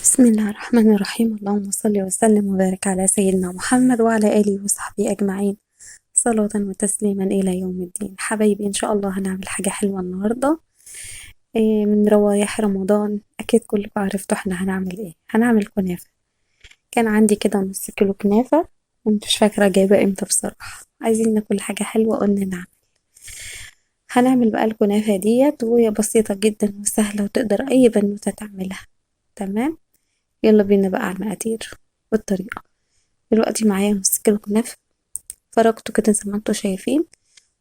بسم الله الرحمن الرحيم. اللهم صل وسلم وبارك على سيدنا محمد وعلى آله وصحبه أجمعين، صلاة وتسليما إلى يوم الدين. حبايبي، إن شاء الله هنعمل حاجة حلوة النهاردة. من روايح رمضان. أكيد كلكم عرفتوا احنا هنعمل ايه. هنعمل كنافة. كان عندي كده نص كيلو كنافة، ومش فاكرة جايبة امتى بصراحة. عايزين ناكل حاجة حلوة، قلنا نعمل. هنعمل بقى الكنافة ديت، وهي بسيطة جدا وسهلة وتقدر أي بنوتة تعملها. تمام. يلا بينا بقى على المقادير والطريقة. دلوقتي معايا نص كيلو كنافة، فركته كده زي ما انتوا شايفين.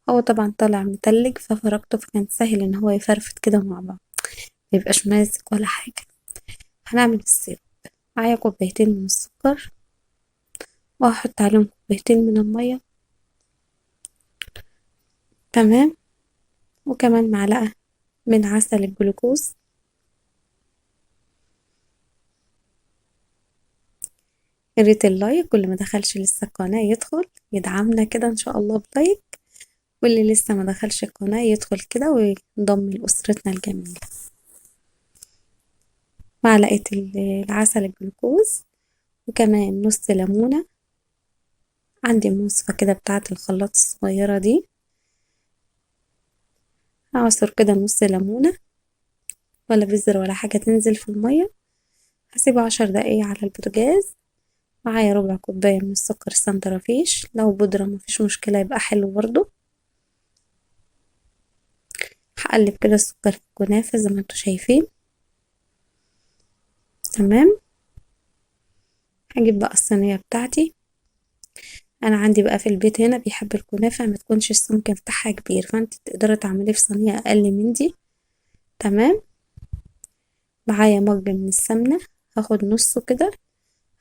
هو طبعا طالع متلج، ففركته فكان سهل ان هو يفرفت كده مع بعض، ميبقاش ماسك ولا حاجة. هنعمل السيرب. معايا كوبايتين من السكر، وهحط عليهم كوبايتين من المية. تمام. وكمان معلقة من عسل الجلوكوز. يا ريت اللايك، واللي ما دخلش لسه القناة يدخل يدعمنا كده ان شاء الله بلايك، واللي لسه ما دخلش القناة يدخل كده وينضم لأسرتنا الجميلة. معلقة العسل الجلوكوز، وكمان نص ليمونة. عندي المصفى كده بتاعة الخلاط الصغيرة دي، هعصر كده نص ليمونة، ولا بذر ولا حاجة تنزل في المية. هسيبه 10 دقايق على البوتاجاز. معايا ربع كوباية من السكر السنترافيش، لو بودرة مفيش مشكلة يبقى حلو برضو. هقلب كده السكر في الكنافة زي ما انتوا شايفين. تمام. هجيب بقى الصينية بتاعتي. انا عندي بقى في البيت هنا بيحب الكنافة ما تكونش السمك بتاعها كبير، فانت تقدري تعملي في صينية اقل من دي. تمام. معايا مج من السمنة، هاخد نصه كده،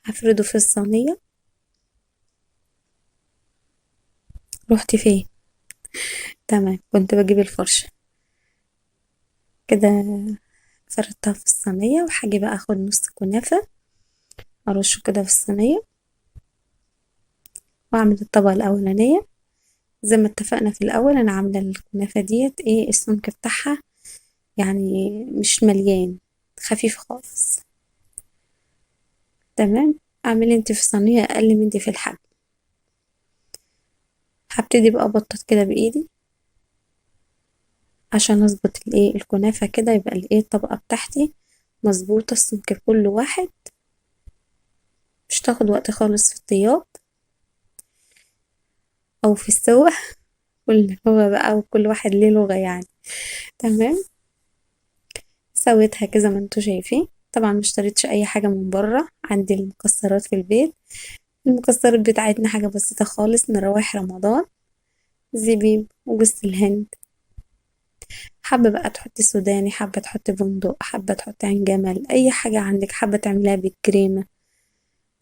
هفرده في الصينية. رحت فين؟ تمام، كنت بجيب الفرشة كده. فردتها في الصينية، وهاجي بقى اخد نص كنافة، ارشه كده في الصينية، واعمل الطبقة الاولانية. زي ما اتفقنا في الاول، انا عاملة الكنافة ديت ايه السمك بتاعها، يعني مش مليان، خفيف خالص. تمام. اعملي انت في الصينية اقل من دي في الحجم. هبتدي بقى ابطط كده بايدي عشان اظبط الايه الكنافة كده، يبقى الايه الطبقة بتاعتي مظبوطة، السمك كل واحد. مش تاخد وقت خالص في الطياب او في السوا. كل لغة بقى وكل واحد ليه لغة يعني. تمام. سويتها كده زي ما انتوا شايفين. طبعا مش اشتريتش اي حاجة من بره، عندي المكسرات في البيت. المكسرات بتاعتنا حاجة بسيطة خالص من روايح رمضان: زبيب وجوز الهند. حابة بقى تحطي سوداني، حابة تحطي بندق، حابة تحطي عين جمل، اي حاجة عندك، حابة تعمليها بالكريمة.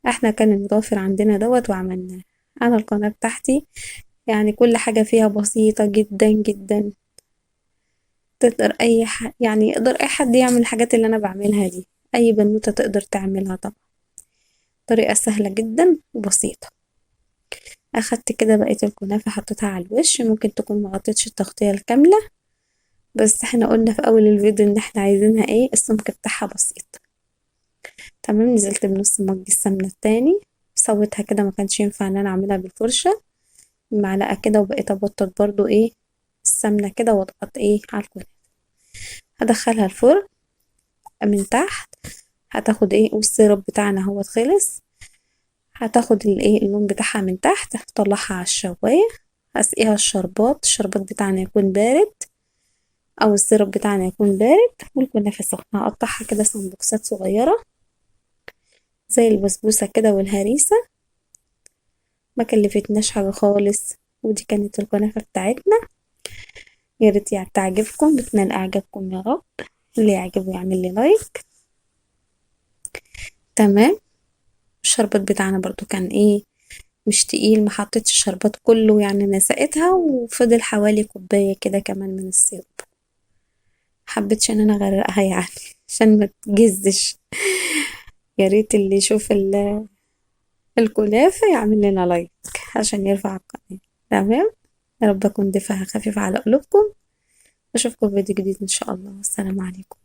احنا كان المتوفر عندنا دوت وعملناه. انا القناة بتاعتي يعني كل حاجة فيها بسيطة جدا جدا. تقدر يعني يقدر اي حد يعمل الحاجات اللي انا بعملها دي. اي بنوتة تقدر تعملها طبعا. طريقة سهلة جدا وبسيطة. اخدت كده بقية الكنافة، حطيتها على الوش. ممكن تكون مغطيتش التغطية الكاملة، بس احنا قلنا في اول الفيديو ان احنا عايزينها ايه السمك بتاعها بسيط. تمام. نزلت بنص مج السمنة التاني، سويتها كده، ما كانش ينفع ان انا اعملها بالفرشة. معلقة كده، وبقيت ابطط برضو ايه السمنة كده، واضغط ايه على الكنافة. هدخلها الفرن من تحت. هتاخد ايه، والسيرب بتاعنا هو خلص. هتاخد الايه اللون بتاعها من تحت، هطلعها على الشواية. هسقيها الشربات بتاعنا يكون بارد، او السيرب بتاعنا يكون بارد، والكنافة سخنة. هقطعها كده سمبوكسات صغيرة زي البسبوسة كده والهريسة. ما كلفتناش حاجة خالص. ودي كانت الكنافة بتاعتنا. يا ريت يعني تعجبكم، بتنال اعجابكم يا رب. اللي يعجبه يعمل لي لايك. تمام. الشربات بتاعنا برضو كان ايه مش تقيل، ما حطيتش الشربات كله يعني، انا سقيتها وفضل حوالي كوباية كده كمان من السيرب. حبيتش ان انا اغرقها يعني عشان ما تجزش. يا ريت اللي يشوف الكنافة يعمل لنا لايك عشان يرفع القناة. تمام. يا رب اكون دفاها خفيف على قلوبكم. اشوفكم في فيديو جديد ان شاء الله. والسلام عليكم.